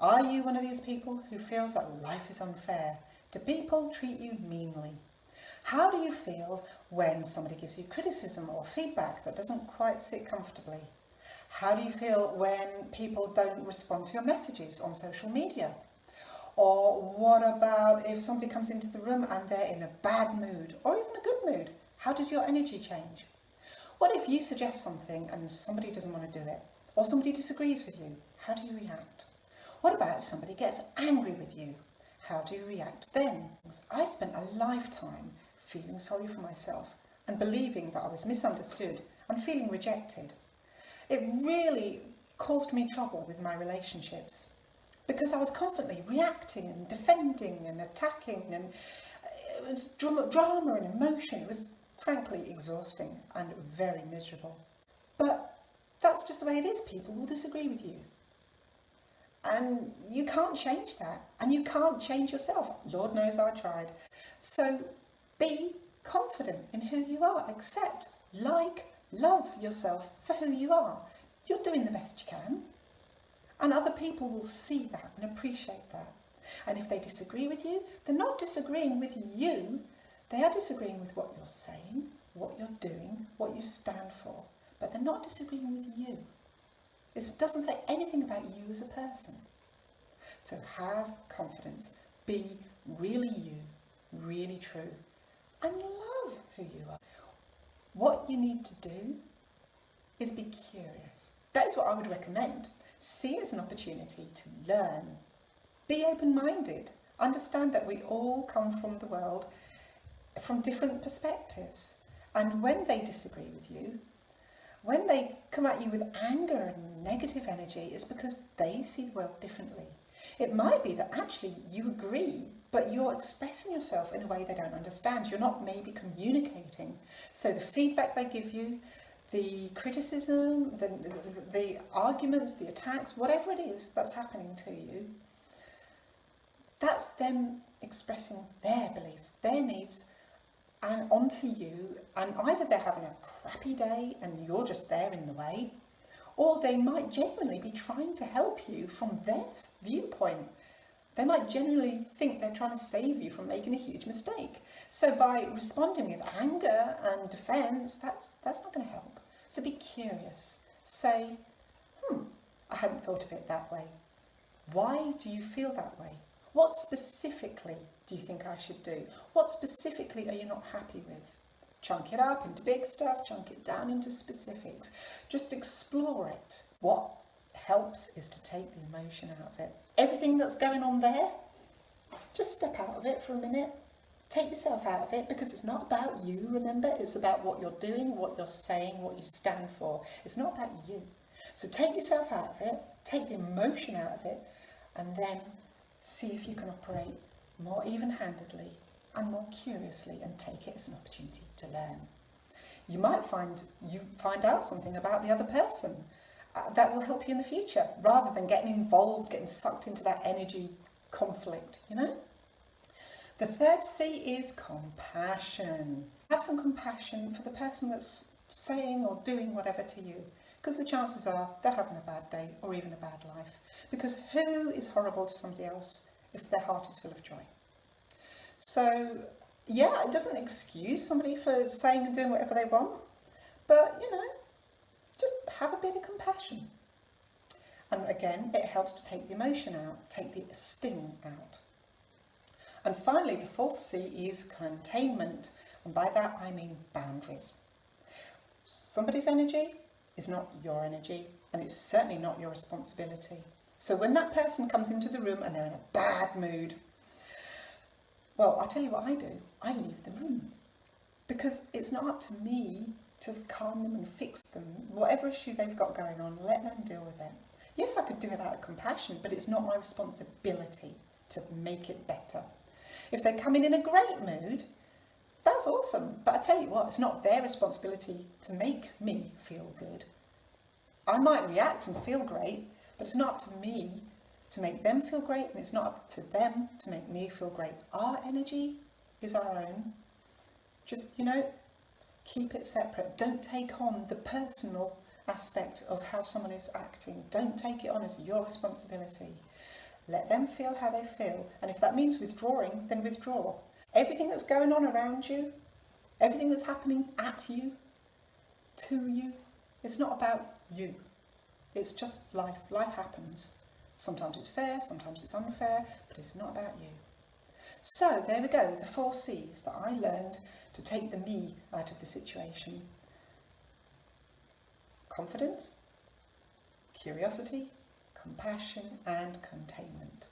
Are you one of these people who feels that life is unfair? Do people treat you meanly? How do you feel when somebody gives you criticism or feedback that doesn't quite sit comfortably? How do you feel when people don't respond to your messages on social media? Or what about if somebody comes into the room and they're in a bad mood or even a good mood? How does your energy change? What if you suggest something and somebody doesn't want to do it? Or somebody disagrees with you? How do you react? What about if somebody gets angry with you? How do you react then? I spent a lifetime feeling sorry for myself and believing that I was misunderstood and feeling rejected. It really caused me trouble with my relationships because I was constantly reacting and defending and attacking, and it was drama and emotion. It was frankly exhausting and very miserable. But that's just the way it is. People will disagree with you. And you can't change that. And you can't change yourself. Lord knows I tried. So be confident in who you are. Accept, love yourself for who you are. You're doing the best you can. And other people will see that and appreciate that. And if they disagree with you, they're not disagreeing with you. They are disagreeing with what you're saying, what you're doing, what you stand for. But they're not disagreeing with you. It doesn't say anything about you as a person. So have confidence. Be really you, really true. And love who you are. What you need to do is be curious. That is what I would recommend. See it as an opportunity to learn. Be open-minded. Understand that we all come from the world from different perspectives. And when they disagree with you, when they come at you with anger and negative energy, it's because they see the world differently. It might be that actually you agree, but you're expressing yourself in a way they don't understand. You're not maybe communicating. So the feedback they give you, the criticism, the arguments, the attacks, whatever it is that's happening to you, that's them expressing their beliefs, their needs, and onto you. And either they're having a crappy day and you're just there in the way, or they might genuinely be trying to help you from their viewpoint. They might genuinely think they're trying to save you from making a huge mistake. So by responding with anger and defence, that's not going to help. So be curious. Say, I hadn't thought of it that way. Why do you feel that way? What specifically do you think I should do? What specifically are you not happy with? Chunk it up into big stuff, chunk it down into specifics. Just explore it. What helps is to take the emotion out of it. Everything that's going on there, just step out of it for a minute. Take yourself out of it, because it's not about you, remember? It's about what you're doing, what you're saying, what you stand for. It's not about you. So take yourself out of it, take the emotion out of it, and then see if you can operate more even-handedly and more curiously, and take it as an opportunity to learn. You might find out something about the other person that will help you in the future, rather than getting involved, getting sucked into that energy conflict, you know? The third C is compassion. Have some compassion for the person that's saying or doing whatever to you, because the chances are they're having a bad day or even a bad life. Because who is horrible to somebody else if their heart is full of joy? So, yeah, it doesn't excuse somebody for saying and doing whatever they want, but, just have a bit of compassion. And again, it helps to take the emotion out, take the sting out. And finally, the fourth C is containment, and by that I mean boundaries. Somebody's energy is not your energy, and it's certainly not your responsibility. So when that person comes into the room and they're in a bad mood, well, I'll tell you what I do. I leave the room, because it's not up to me to calm them and fix them. Whatever issue they've got going on, let them deal with it. Yes, I could do it out of compassion, but it's not my responsibility to make it better. If they're coming in a great mood, that's awesome. But I tell you what, it's not their responsibility to make me feel good. I might react and feel great, but it's not up to me to make them feel great, and it's not up to them to make me feel great. Our energy is our own. Just, keep it separate. Don't take on the personal aspect of how someone is acting. Don't take it on as your responsibility. Let them feel how they feel. And if that means withdrawing, then withdraw. Everything that's going on around you, everything that's happening at you, to you, it's not about you. It's just life. Life happens. Sometimes it's fair, sometimes it's unfair, but it's not about you. So there we go, the 4 C's that I learned to take the me out of the situation. Confidence, curiosity, compassion and containment.